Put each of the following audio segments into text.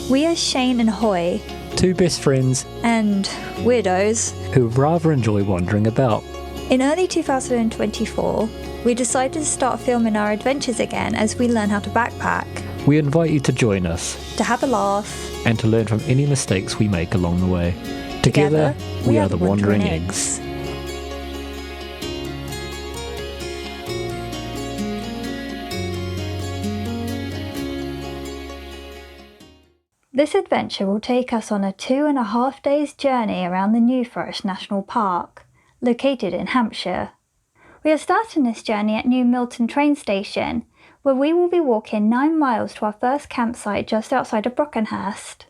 We are Shane and Hoy, two best friends and weirdos, who rather enjoy wandering about. In early 2024, we decided to start filming our adventures again as we learn how to backpack. We invite you to join us, To have a laugh, and to learn from any mistakes we make along the way. Together, we are the Wandering Eggs. This adventure will take us on a 2.5 days journey around the New Forest National Park, located in Hampshire. We are starting this journey at New Milton train station, where we will be walking 9 miles to our first campsite just outside of Brockenhurst.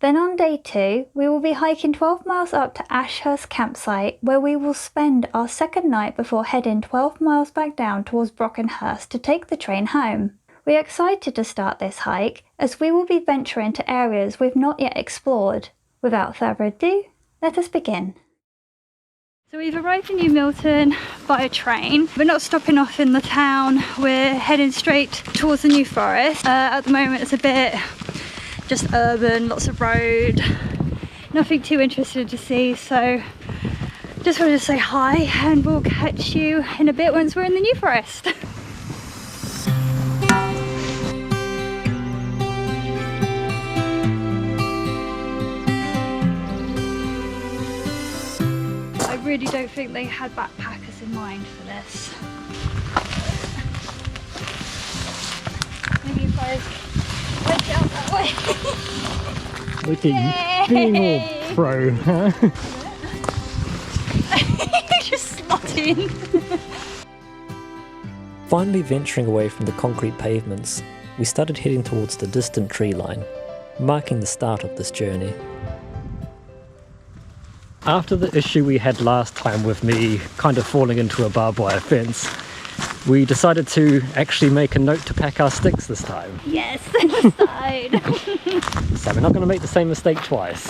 Then on day 2, we will be hiking 12 miles up to Ashurst campsite, where we will spend our second night before heading 12 miles back down towards Brockenhurst to take the train home. We are excited to start this hike, as we will be venturing to areas we've not yet explored. Without further ado, let us begin. So we've arrived in New Milton by train. We're not stopping off in the town, we're heading straight towards the New Forest. At the moment it's a bit just urban, lots of road, nothing too interesting to see, so just wanted to say hi and we'll catch you in a bit once we're in the New Forest. I really don't think they had backpackers in mind for this. Maybe if I went out that way. Look at you being all pro, huh? Just slotting. Finally venturing away from the concrete pavements, we started heading towards the distant tree line, marking the start of this journey. After the issue we had last time with me kind of falling into a barbed wire fence, we decided to actually make a note to pack our sticks this time. Yes, this side. So we're not going to make the same mistake twice.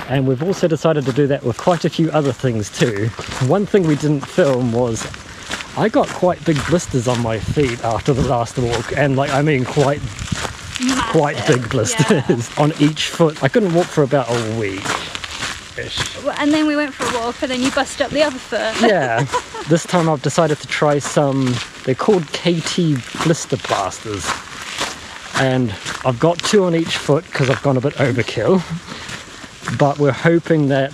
And we've also decided to do that with quite a few other things too. One thing we didn't film was I got quite big blisters on my feet after the last walk, and like I mean quite big blisters on each foot. I couldn't walk for about a week. Well, and then we went for a walk and then you busted up the other foot. Yeah, this time I've decided to try some, they're called KT blister plasters. And I've got 2 on each foot because I've gone a bit overkill. But we're hoping that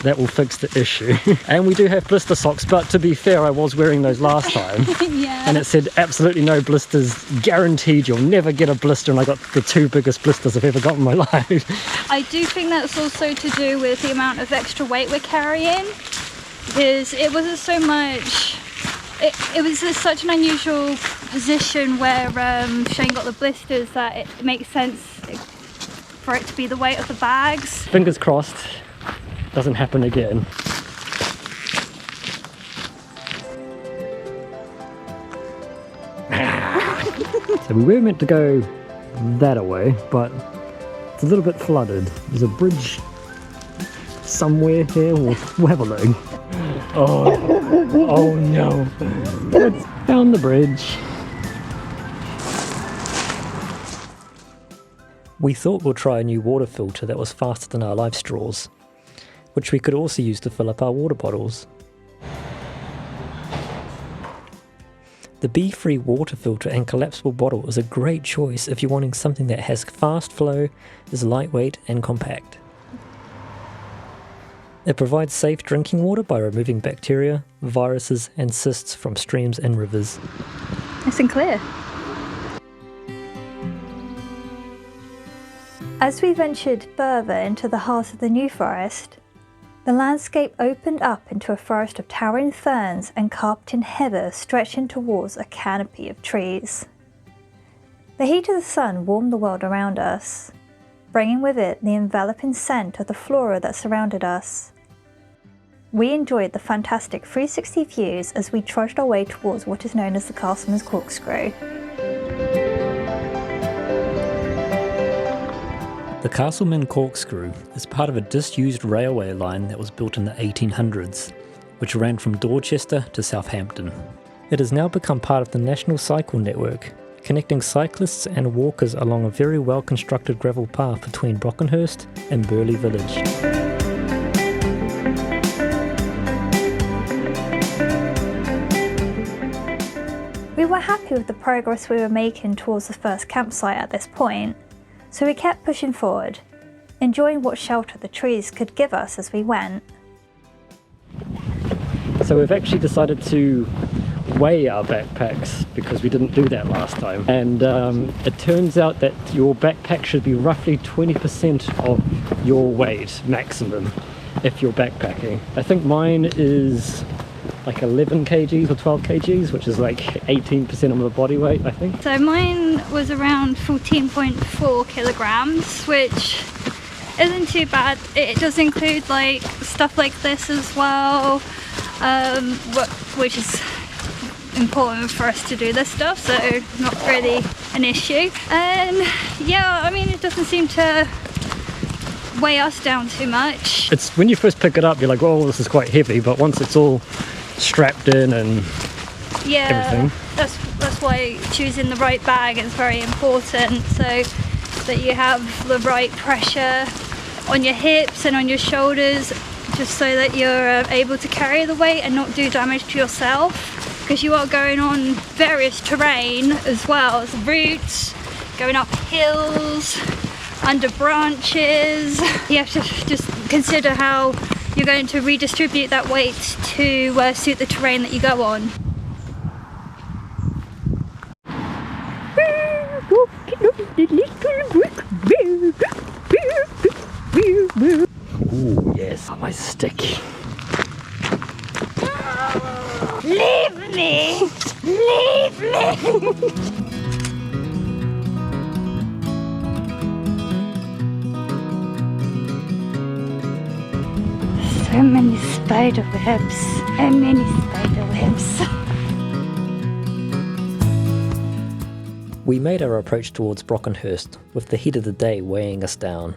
that will fix the issue. And we do have blister socks, but to be fair, I was wearing those last time. Yeah. And it said absolutely no blisters, guaranteed you'll never get a blister, and I got the 2 biggest blisters I've ever got in my life. I do think that's also to do with the amount of extra weight we're carrying, because it wasn't so much, it was just such an unusual position where Shane got the blisters that it makes sense for it to be the weight of the bags. Fingers crossed, doesn't happen again. So we were meant to go that way, but it's a little bit flooded. There's a bridge somewhere here. We'll have a look. Oh no. It's down the bridge. We thought we'll try a new water filter that was faster than our life straws, which we could also use to fill up our water bottles. The BeFree water filter and collapsible bottle is a great choice if you're wanting something that has fast flow, is lightweight and compact. It provides safe drinking water by removing bacteria, viruses and cysts from streams and rivers. Nice and clear. As we ventured further into the heart of the New Forest, the landscape opened up into a forest of towering ferns and carpeting heather stretching towards a canopy of trees. The heat of the sun warmed the world around us, bringing with it the enveloping scent of the flora that surrounded us. We enjoyed the fantastic 360 views as we trudged our way towards what is known as the Castleman's Corkscrew. The Castleman Corkscrew is part of a disused railway line that was built in the 1800s, which ran from Dorchester to Southampton. It has now become part of the National Cycle Network connecting cyclists and walkers along a very well constructed gravel path between Brockenhurst and Beaulieu village. We were happy with the progress we were making towards the first campsite at this point, so we kept pushing forward, enjoying what shelter the trees could give us as we went. So we've actually decided to weigh our backpacks because we didn't do that last time, and it turns out that your backpack should be roughly 20% of your weight maximum if you're backpacking. I think mine is like 11 kgs or 12 kgs, which is like 18% of my body weight, I think. So mine was around 14.4 kilograms, which isn't too bad. It does include like stuff like this as well, which is important for us to do this stuff, so not really an issue. And yeah, I mean, it doesn't seem to weigh us down too much. It's when you first pick it up, you're like, oh, this is quite heavy, but once it's all strapped in and everything. That's why choosing the right bag is very important, so that you have the right pressure on your hips and on your shoulders, just so that you're able to carry the weight and not do damage to yourself, because you are going on various terrain as well as routes, going up hills, under branches. You have to just consider how you're going to redistribute that weight to suit the terrain that you go on. Ooh, yes, my stick. Leave me! Leave me! So many spider webs, so many spider webs. We made our approach towards Brockenhurst with the heat of the day weighing us down.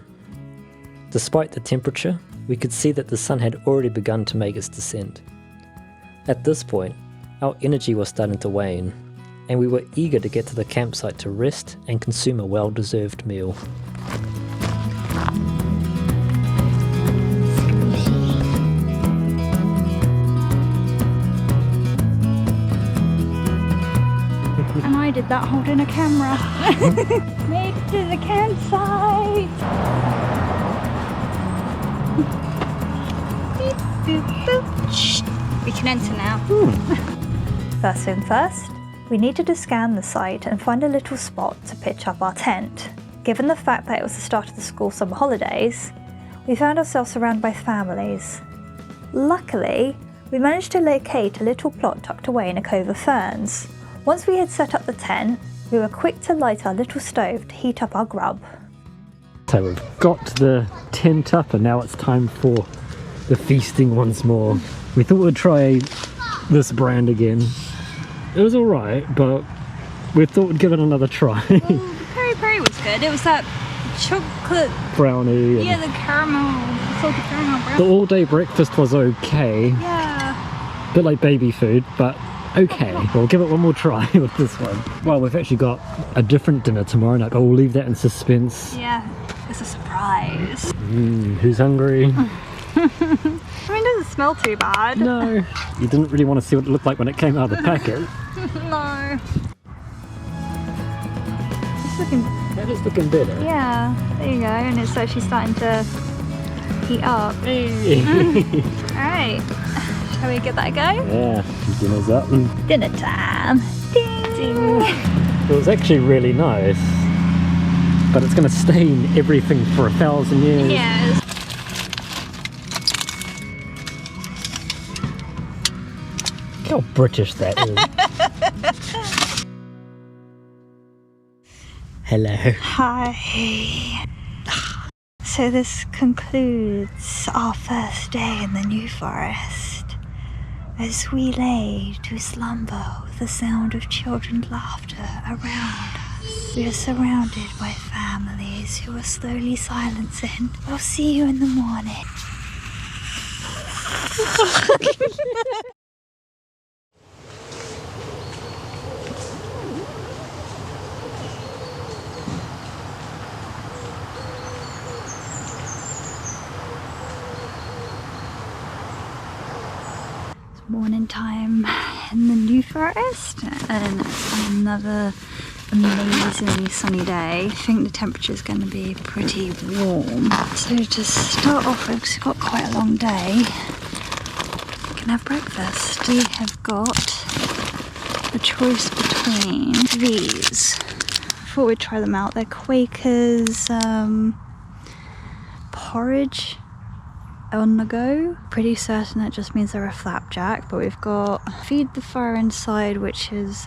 Despite the temperature, we could see that the sun had already begun to make its descent. At this point, our energy was starting to wane, and we were eager to get to the campsite to rest and consume a well-deserved meal. And I did that holding a camera. Make it to the campsite. Beep, boop, boop. Shh. We can enter now. First thing first, we needed to scan the site and find a little spot to pitch up our tent. Given the fact that it was the start of the school summer holidays, we found ourselves surrounded by families. Luckily, we managed to locate a little plot tucked away in a cove of ferns. Once we had set up the tent, we were quick to light our little stove to heat up our grub. So we've got the tent up and now it's time for the feasting once more. We thought we'd try this brand again. It was alright, but we thought we'd give it another try. Well, the peri-peri was good. It was that chocolate brownie. Yeah, the caramel, salted caramel brownie. The all-day breakfast was okay. Yeah. Bit like baby food, but okay. We'll give it one more try with this one. Well, we've actually got a different dinner tomorrow night, but we'll leave that in suspense. Yeah, it's a surprise. Who's hungry? I mean, it doesn't smell too bad. No. You didn't really want to see what it looked like when it came out of the packet. No. It's looking... That is looking better. Yeah, there you go. And it's actually starting to heat up. Hey. Alright. Shall we give that a go? Yeah, dinner's up. Dinner time. Ding! Ding! It was actually really nice. But it's going to stain everything for 1,000 years. Yes. Look how British that is. Hello. Hi. So this concludes our first day in the New Forest. As we lay to slumber with the sound of children's laughter around us, we are surrounded by families who are slowly silencing. I'll see you in the morning. Morning time in the New Forest, and another amazing sunny day. I think the temperature is going to be pretty warm. So to start off with, because we've got quite a long day, we can have breakfast. We have got a choice between these. I thought we'd try them out. They're Quakers porridge on the go. Pretty certain that just means they're a flapjack, but we've got feed the fire inside, which is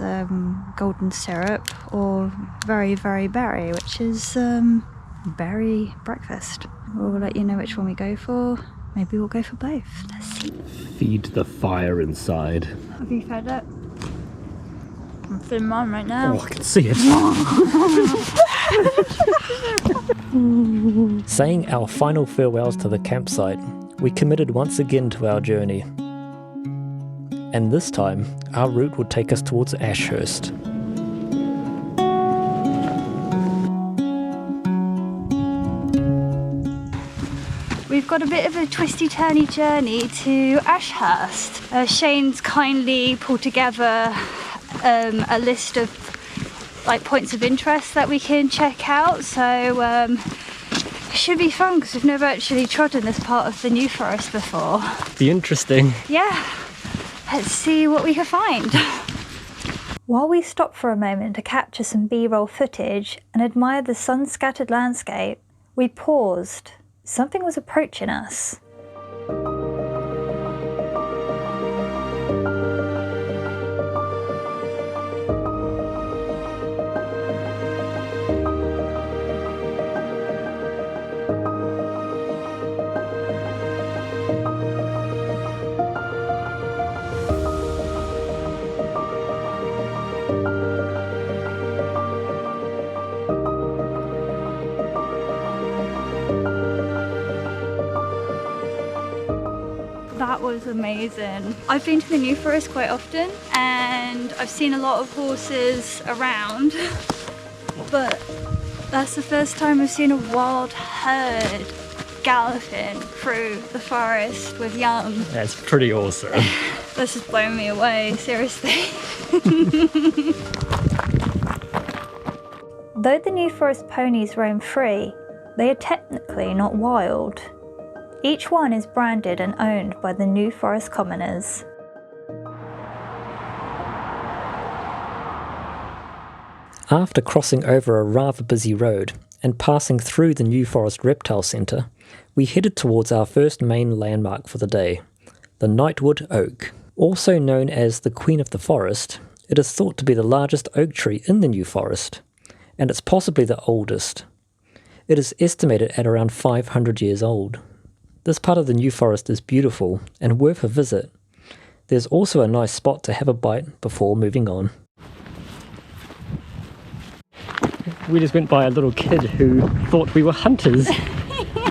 golden syrup, or very very berry, which is berry breakfast. We'll let you know which one we go for. Maybe we'll go for both. Let's see. Feed the fire inside. Have you fed it? I'm feeding mine right now. Oh, I can see it. Saying our final farewells to the campsite, we committed once again to our journey. And this time, our route would take us towards Ashurst. We've got a bit of a twisty-turny journey to Ashurst. Shane's kindly pulled together a list of points of interest that we can check out, so it should be fun because we've never actually trodden this part of the New Forest before. Be interesting. Yeah, let's see what we can find. While we stopped for a moment to capture some B-roll footage and admire the sun-scattered landscape, we paused. Something was approaching us. That was amazing. I've been to the New Forest quite often and I've seen a lot of horses around, but that's the first time I've seen a wild herd galloping through the forest with young. That's pretty awesome. This is blowing me away, seriously. Though the New Forest ponies roam free, they are technically not wild. Each one is branded and owned by the New Forest commoners. After crossing over a rather busy road and passing through the New Forest Reptile Centre, we headed towards our first main landmark for the day, the Knightwood Oak. Also known as the Queen of the Forest, it is thought to be the largest oak tree in the New Forest, and it's possibly the oldest. It is estimated at around 500 years old. This part of the New Forest is beautiful and worth a visit. There's also a nice spot to have a bite before moving on. We just went by a little kid who thought we were hunters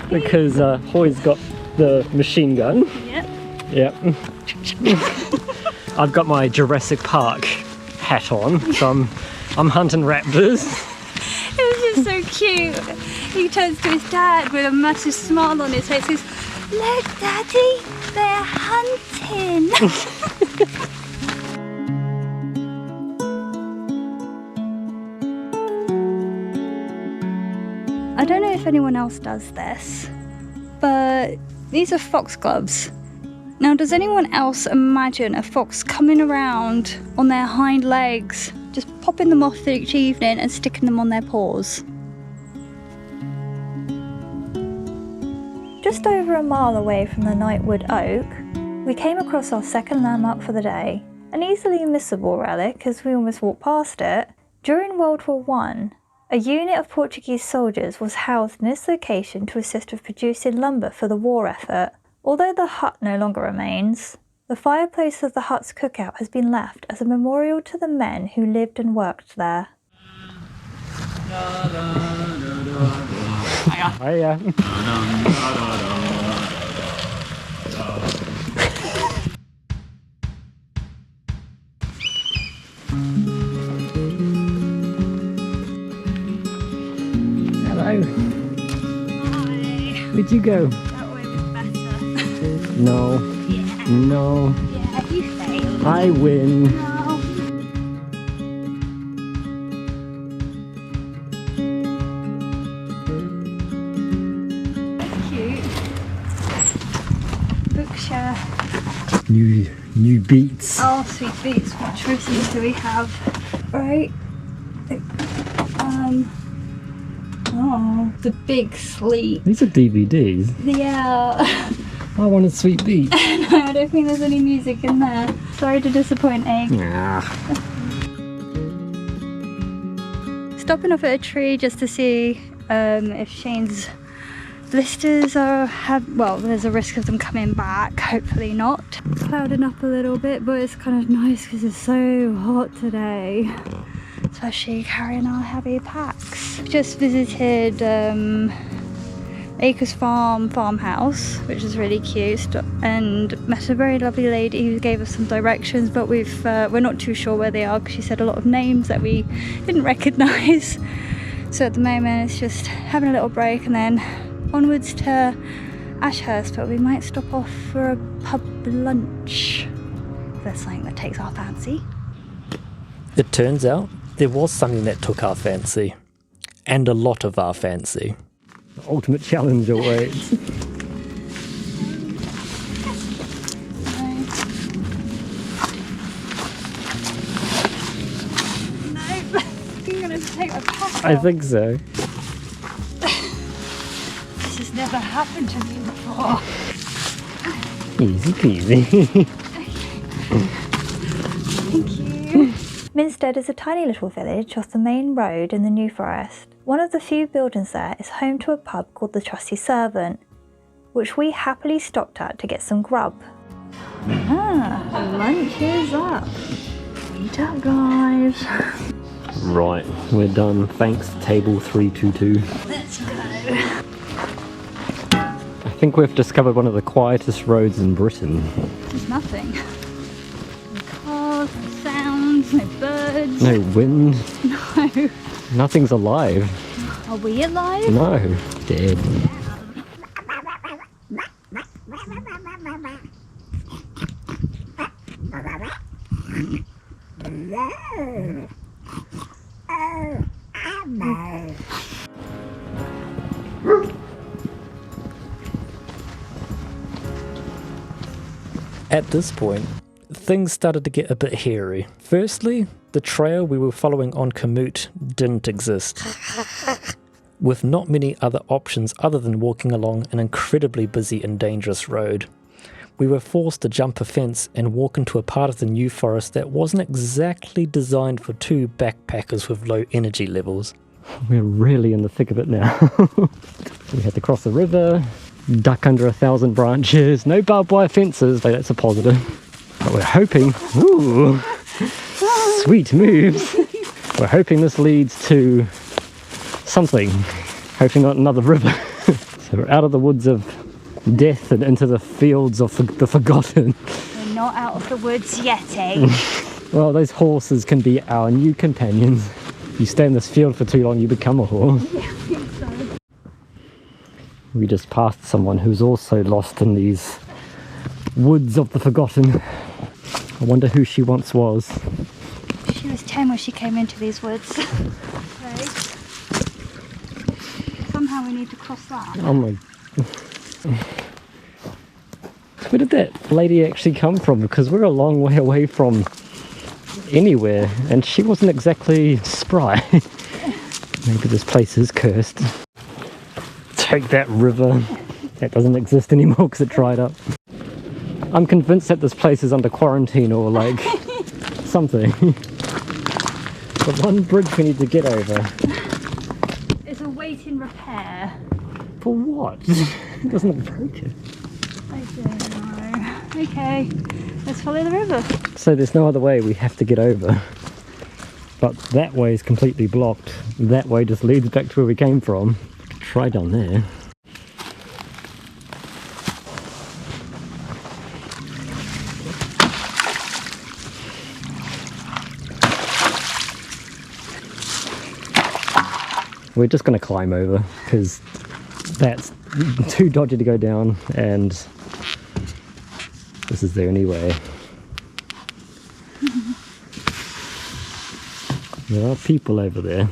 because Hoy's got the machine gun. Yep. I've got my Jurassic Park hat on, so I'm hunting raptors. It was just so cute. He turns to his dad with a massive smile on his face. He goes, "Look, Daddy, they're hunting." I don't know if anyone else does this, but these are foxgloves. Now, does anyone else imagine a fox coming around on their hind legs, just popping them off each evening and sticking them on their paws? Just over a mile away from the Knightwood Oak, we came across our second landmark for the day, an easily missable relic as we almost walked past it. During World War I, a unit of Portuguese soldiers was housed in this location to assist with producing lumber for the war effort. Although the hut no longer remains, the fireplace of the hut's cookout has been left as a memorial to the men who lived and worked there. Hiya. Hello. Hi. Where'd you go? That way was better. No. Yeah. No. Yeah, you I win. Wow. Cute. Bookshelf. New beats. Oh, sweet beats. What choices do we have? Right. Oh, the big sleep. These are DVDs. Yeah. I wanted Sweet Beats. No, I don't think there's any music in there. Sorry to disappoint, Egg. Yeah. Stopping off at a tree just to see if Shane's blisters well, there's a risk of them coming back. Hopefully not. It's clouding up a little bit, but it's kind of nice because it's so hot today. Especially carrying our heavy packs. Just visited Acres farmhouse, which is really cute, and met a very lovely lady who gave us some directions, but we're not too sure where they are because she said a lot of names that we didn't recognise. So at the moment it's just having a little break and then onwards to Ashurst, but we might stop off for a pub lunch if there's something that takes our fancy. It turns out there was something that took our fancy, and a lot of our fancy. The ultimate challenge awaits. No, I'm gonna take my pack off. I think so. This has never happened to me before. Easy peasy. Thank you. Minstead is a tiny little village off the main road in the New Forest. One of the few buildings there is home to a pub called the Trusty Servant, which we happily stopped at to get some grub. Lunch is up. Eat up, guys. Right, we're done. Thanks, table 322. Let's go. I think we've discovered one of the quietest roads in Britain. There's nothing. No cars, no sounds, no birds. No wind. No. Nothing's alive. Are we alive? No, dead. At this point, things started to get a bit hairy. Firstly, the trail we were following on commute didn't exist, with not many other options other than walking along an incredibly busy and dangerous road. We were forced to jump a fence and walk into a part of the New Forest that wasn't exactly designed for two backpackers with low energy levels. We're really in the thick of it now. We had to cross the river, duck under 1,000 branches, no barbed wire fences, but that's a positive. But we're hoping, ooh, sweet moves. We're hoping this leads to something. Hoping not another river. So we're out of the woods of death and into the fields of the forgotten. We're not out of the woods yet, eh? Well, those horses can be our new companions. You stay in this field for too long, you become a horse. Yeah, I think so. We just passed someone who's also lost in these woods of the forgotten. I wonder who she once was. She was 10 when she came into these woods. Okay. Somehow we need to cross that. Oh my... Where did that lady actually come from? Because we're a long way away from anywhere, and she wasn't exactly spry. Maybe this place is cursed. Take that river. That doesn't exist anymore because it dried up. I'm convinced that this place is under quarantine or like something. The one bridge we need to get over. It's a waiting repair. For what? It doesn't look broken. I don't know. Okay, let's follow the river. So there's no other way, we have to get over. But that way is completely blocked. That way just leads back to where we came from. Try down there. We're just going to climb over because that's too dodgy to go down, and this is the only way. There are people over there.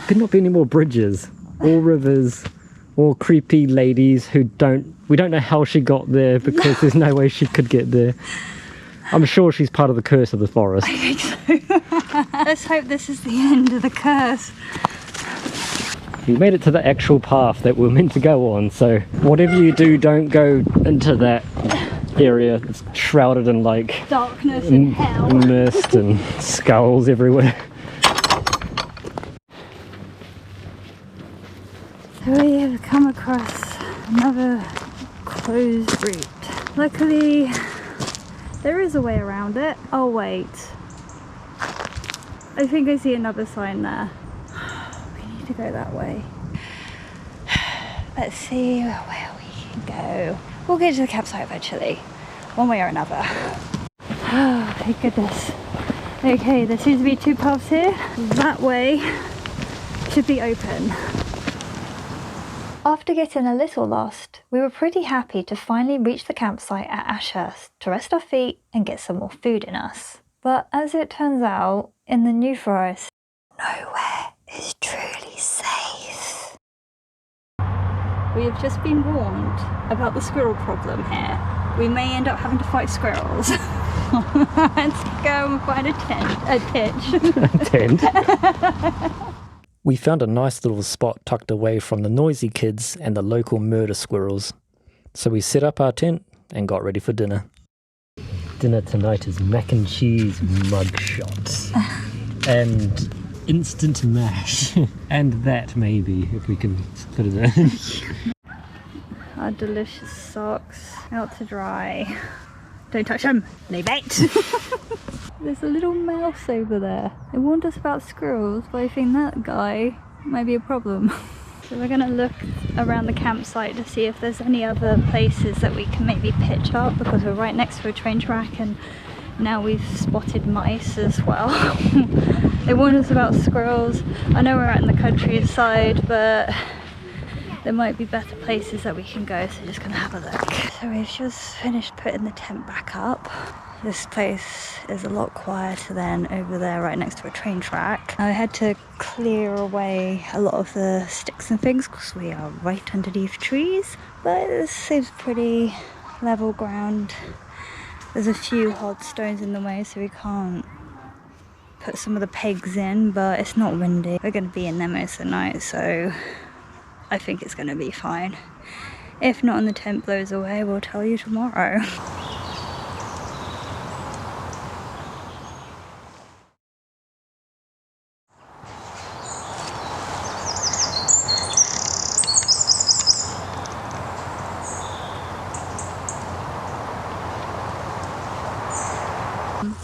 Could not be any more bridges, or rivers, or creepy ladies who we don't know how she got there because there's no way she could get there. I'm sure she's part of the curse of the forest. I think so. Let's hope this is the end of the curse. We made it to the actual path that we're meant to go on, so whatever you do, don't go into that area. It's shrouded in like darkness and hell. Mist and skulls everywhere. So we have come across another closed route. Luckily, there is a way around it. Oh wait, I think I see another sign there. We need to go that way. Let's see where we can go. We'll get to the campsite eventually, one way or another. Oh, thank goodness. Okay, there seems to be two paths here. That way should be open. After getting a little lost, we were pretty happy to finally reach the campsite at Ashurst to rest our feet and get some more food in us. But as it turns out, in the New Forest, nowhere is truly safe. We have just been warned about the squirrel problem here. We may end up having to fight squirrels. Let's go and find a tent. We found a nice little spot tucked away from the noisy kids and the local murder squirrels. So we set up our tent and got ready for dinner. Dinner tonight is mac and cheese mug shots and instant mash. And that maybe, if we can put it in. Our delicious socks out to dry. Don't touch them, leave it. There's a little mouse over there. They warned us about squirrels, but I think that guy might be a problem. So we're gonna look around the campsite to see if there's any other places that we can maybe pitch up, because we're right next to a train track and now we've spotted mice as well. They warned us about squirrels. I know we're out in the countryside, but there might be better places that we can go, so we're just gonna have a look. So we've just finished putting the tent back up. This place is a lot quieter than over there right next to a train track. I had to clear away a lot of the sticks and things because we are right underneath trees, but this seems pretty level ground. There's a few hard stones in the way, so we can't put some of the pegs in, but it's not windy. We're going to be in there most of the night, so I think it's going to be fine. If not and the tent blows away, we'll tell you tomorrow.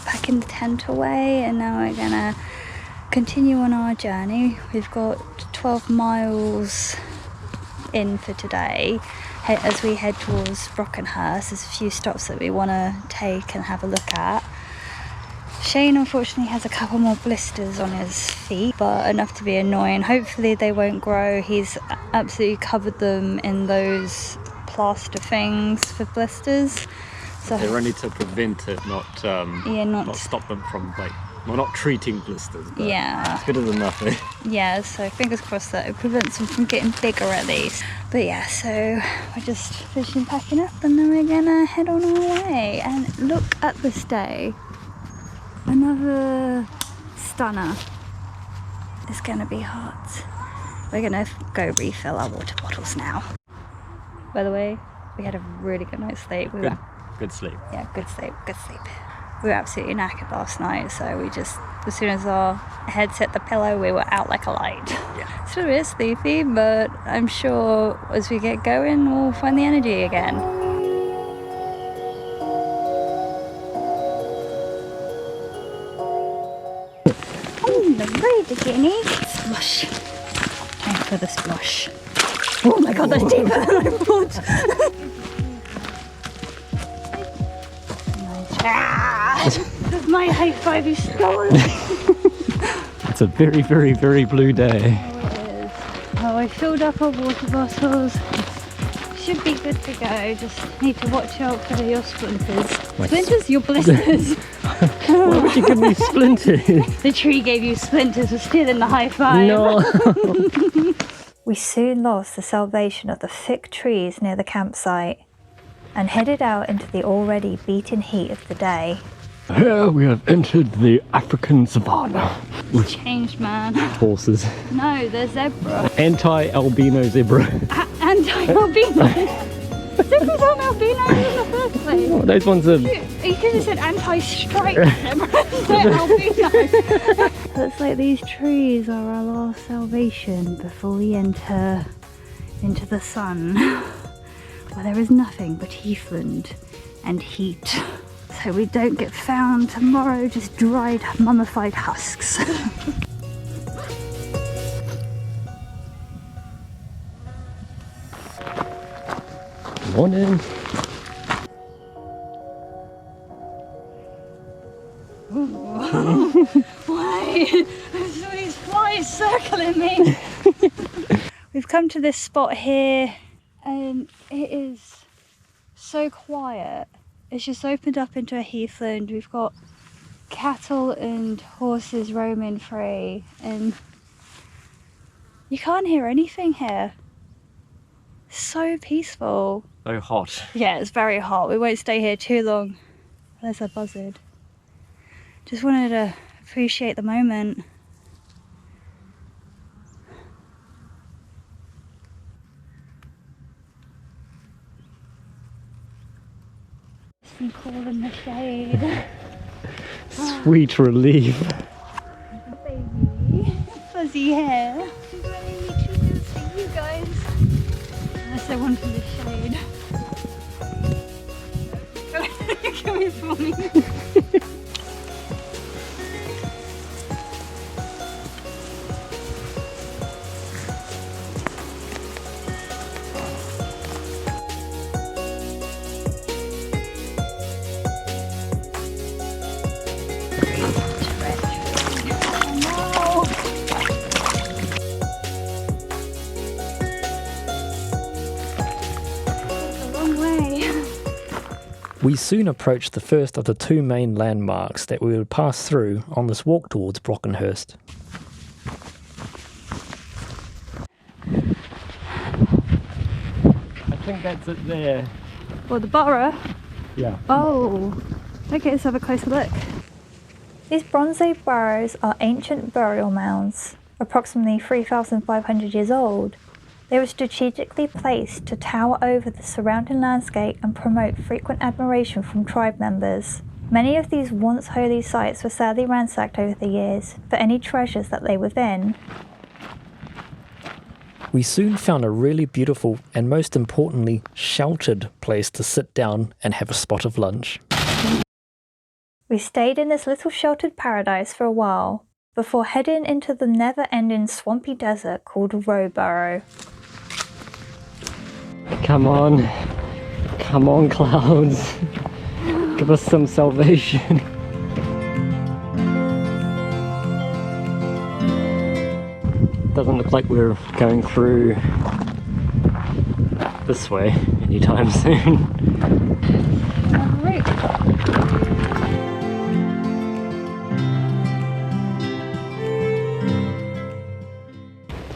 Packing the tent away, and now we're gonna continue on our journey. We've got 12 miles in for today as we head towards Brockenhurst. There's a few stops that we want to take and have a look at. Shane unfortunately has a couple more blisters on his feet, but enough to be annoying. Hopefully they won't grow. He's absolutely covered them in those plaster things for blisters. So they're only to prevent it, not stop them from not treating blisters. But yeah, it's better than nothing. Yeah, so fingers crossed that it prevents them from getting bigger at least. But yeah, so we're just finishing packing up and then we're gonna head on our way. And look at this day. Another stunner. It's gonna be hot. We're gonna go refill our water bottles now. By the way, we had a really good night's sleep. Good sleep. Yeah, good sleep. We were absolutely knackered last night, so we just, as soon as our heads hit the pillow, we were out like a light. Yeah. Still a bit sleepy, but I'm sure as we get going, we'll find the energy again. Oh, lovely bikini. Splosh. Time for the splosh. Oh my god, that's deeper than I thought. My high five is stolen. It's a very, very, very blue day. Oh, it is. Oh, I filled up our water bottles. should be good to go. Just need to watch out for your splinters. My Splinters? Your blisters. Why would you give me splinters? The tree gave you splinters for stealing the high five. No. We soon lost the salvation of the thick trees near the campsite and headed out into the already beaten heat of the day. Here we have entered the African savannah. With Changed, man. horses. No, the zebra. Anti-albino zebra. Anti-albino. Zebras aren't albinos in the first place. Oh, those ones are... You could have said anti-striped zebras. They're albino. Looks like these trees are our last salvation before we enter into the sun, where there is nothing but heathland and heat. So we don't get found tomorrow, just dried, mummified husks. Morning. Why? There's all these flies circling me. We've come to this spot here and it is so quiet. It's just opened up into a heathland. We've got cattle and horses roaming free and you can't hear anything here. So peaceful. So hot. Yeah, it's very hot. We won't stay here too long. There's a buzzard. Just wanted to appreciate the moment. Some cool in the shade. Sweet relief. Baby, fuzzy hair. She's letting me choose for you guys. Unless they want in the shade. Coming for me. We soon approached the first of the two main landmarks that we would pass through on this walk towards Brockenhurst. I think that's it there. Well, the Barrow. Yeah. Oh, okay, let's have a closer look. These Bronze Barrows are ancient burial mounds, approximately 3,500 years old. They were strategically placed to tower over the surrounding landscape and promote frequent admiration from tribe members. Many of these once holy sites were sadly ransacked over the years for any treasures that lay within. We soon found a really beautiful and most importantly sheltered place to sit down and have a spot of lunch. We stayed in this little sheltered paradise for a while before heading into the never-ending swampy desert called Barrow. Come on clouds, give us some salvation. Doesn't look like we're going through this way anytime soon. Alright.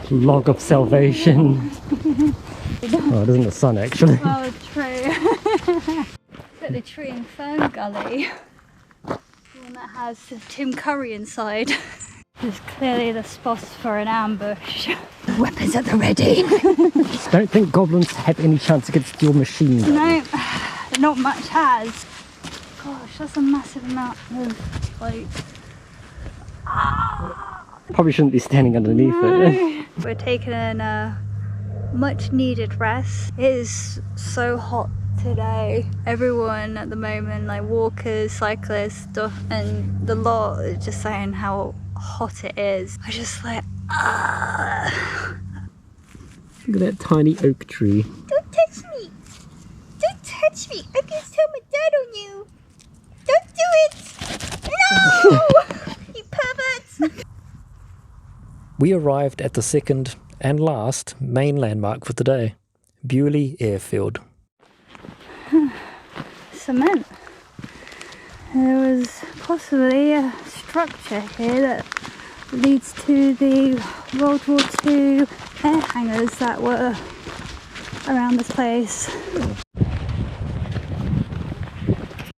Log of salvation. Oh, it isn't the sun actually. Oh, true. It's like the tree and fern gully. The one that has Tim Curry inside. This is clearly the spot for an ambush. Weapons at the ready. Don't think goblins have any chance against your machine gun. No, not much has. Gosh, that's a massive amount of like. Probably shouldn't be standing underneath it. We're taking a much needed rest. It is so hot today. Everyone at the moment, like walkers, cyclists, stuff, and the lot are just saying how hot it is. I just like, Look at that tiny oak tree. don't touch me! Don't touch me! I'm gonna tell my dad on you! Don't do it! No! You perverts! We arrived at the second and last main landmark for today, Beaulieu Airfield. Cement. There was possibly a structure here that leads to the World War II air hangars that were around this place.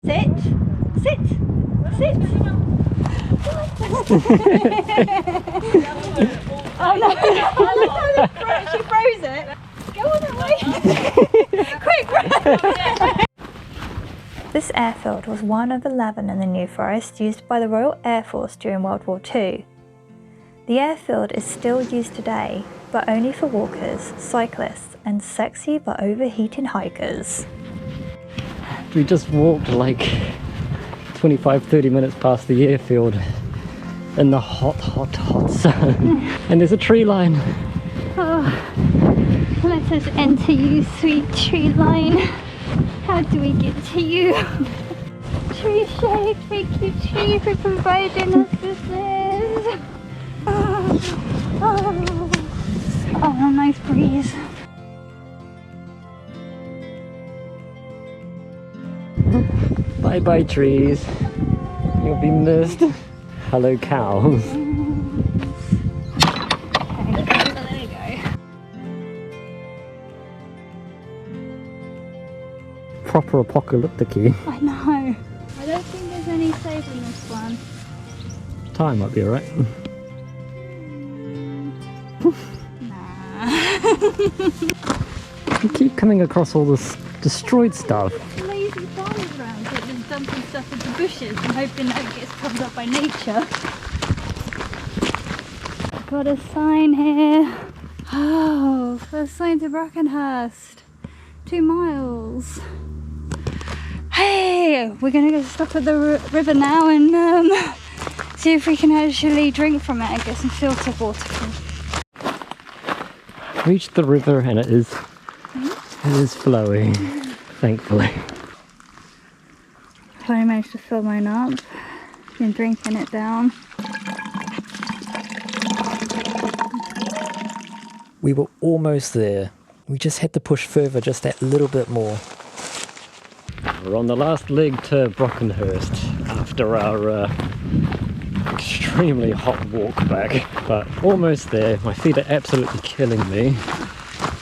Sit! Sit! Sit! Oh no! She froze it! Go on away! Quick! This airfield was one of 11 in the New Forest used by the Royal Air Force during World War II. The airfield is still used today, but only for walkers, cyclists and sexy but overheating hikers. We just walked like 25-30 minutes past the airfield in the hot sun. And there's a tree line. Oh, let us enter you, sweet tree line. How do we get to you? Tree shade, thank you tree for providing us with this. Oh, nice breeze. Bye bye trees. You'll be missed. Hello cows. Okay, there you go. Proper apocalyptic-y. I know. I don't think there's any save in this one. Time might be alright. Nah. You keep coming across all this destroyed stuff. Lazy farmers around here just dumping stuff into bushes and hoping that it gets covered up by nature. Got a sign here. Oh, first sign to Brockenhurst. 2 miles. Hey, we're gonna go stop at the river now and see if we can actually drink from it and get some filtered water. Reached the river and it is flowing, thankfully. I managed to fill mine up. Been drinking it down. We were almost there. We just had to push further just that little bit more. We're on the last leg to Brockenhurst after our extremely hot walk back, but almost there. My feet are absolutely killing me,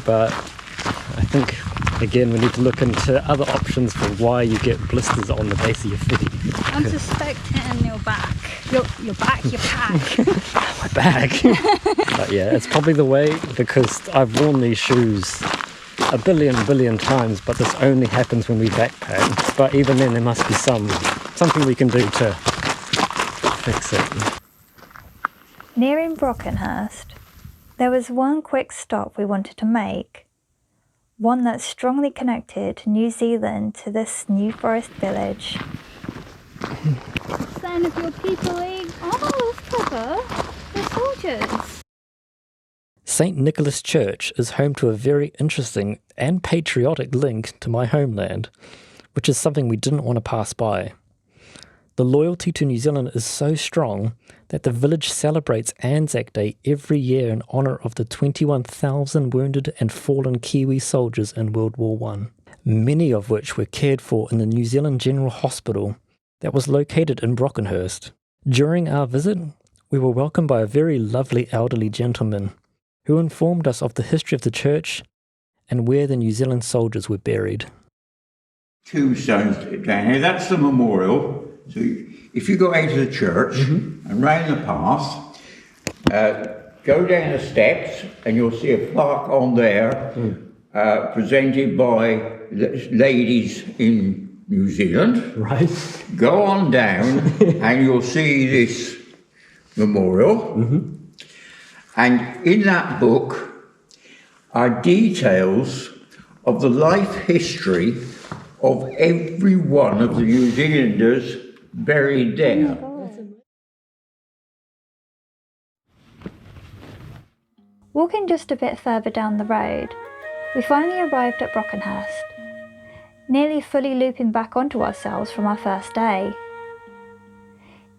but I think again we need to look into other options for why you get blisters on the base of your feet. I'm suspecting your back. Your back, your pack. My back. But yeah, it's probably the way, because I've worn these shoes a billion times, but this only happens when we backpack. But even then there must be something we can do to fix it. Nearing Brockenhurst, there was one quick stop we wanted to make. One that's strongly connected New Zealand to this New Forest village. Sign of your peopling. Oh, that's clever. They're soldiers. St. Nicholas Church is home to a very interesting and patriotic link to my homeland, which is something we didn't want to pass by. The loyalty to New Zealand is so strong that the village celebrates Anzac Day every year in honour of the 21,000 wounded and fallen Kiwi soldiers in World War I, many of which were cared for in the New Zealand General Hospital that was located in Brockenhurst. During our visit, we were welcomed by a very lovely elderly gentleman who informed us of the history of the church and where the New Zealand soldiers were buried. Tombstones down here, that's the memorial. So if you go out of the church and round the path, go down the steps and you'll see a plaque on there presented by ladies in New Zealand. Right. Go on down and you'll see this memorial. And in that book are details of the life history of every one of the New Zealanders buried there. Walking just a bit further down the road, we finally arrived at Brockenhurst, nearly fully looping back onto ourselves from our first day.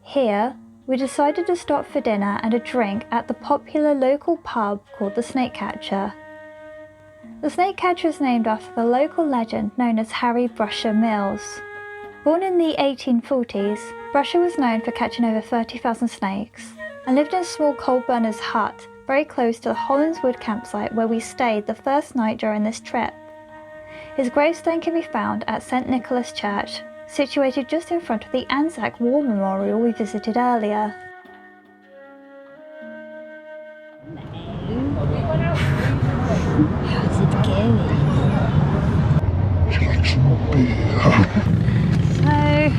Here, we decided to stop for dinner and a drink at the popular local pub called the Snakecatcher. The The Snakecatcher is named after the local legend known as Harry Brusher Mills. Born in the 1840s, Brusher was known for catching over 30,000 snakes and lived in a small coal burner's hut very close to the Holland Wood campsite where we stayed the first night during this trip. His gravestone can be found at St Nicholas Church, situated just in front of the Anzac War Memorial we visited earlier. How's it going? So,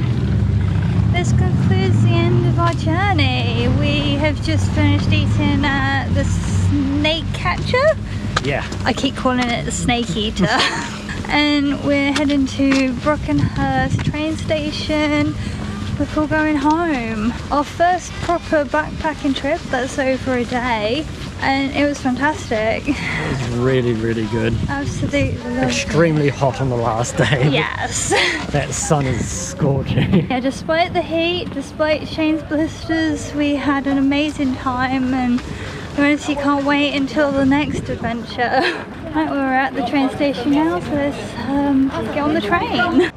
this concludes the end of our journey. We have just finished eating the Snakecatcher. Yeah. I keep calling it the Snake Eater. And we're heading to Brockenhurst train station before going home. Our first proper backpacking trip, that's over a day, and it was fantastic. It was really, really good. Absolutely lovely. Extremely hot on the last day. Yes. That sun is scorching. Yeah, despite the heat, despite Shane's blisters, we had an amazing time, and we honestly can't wait until the next adventure. Right, we're at the train station now, so let's get on the train.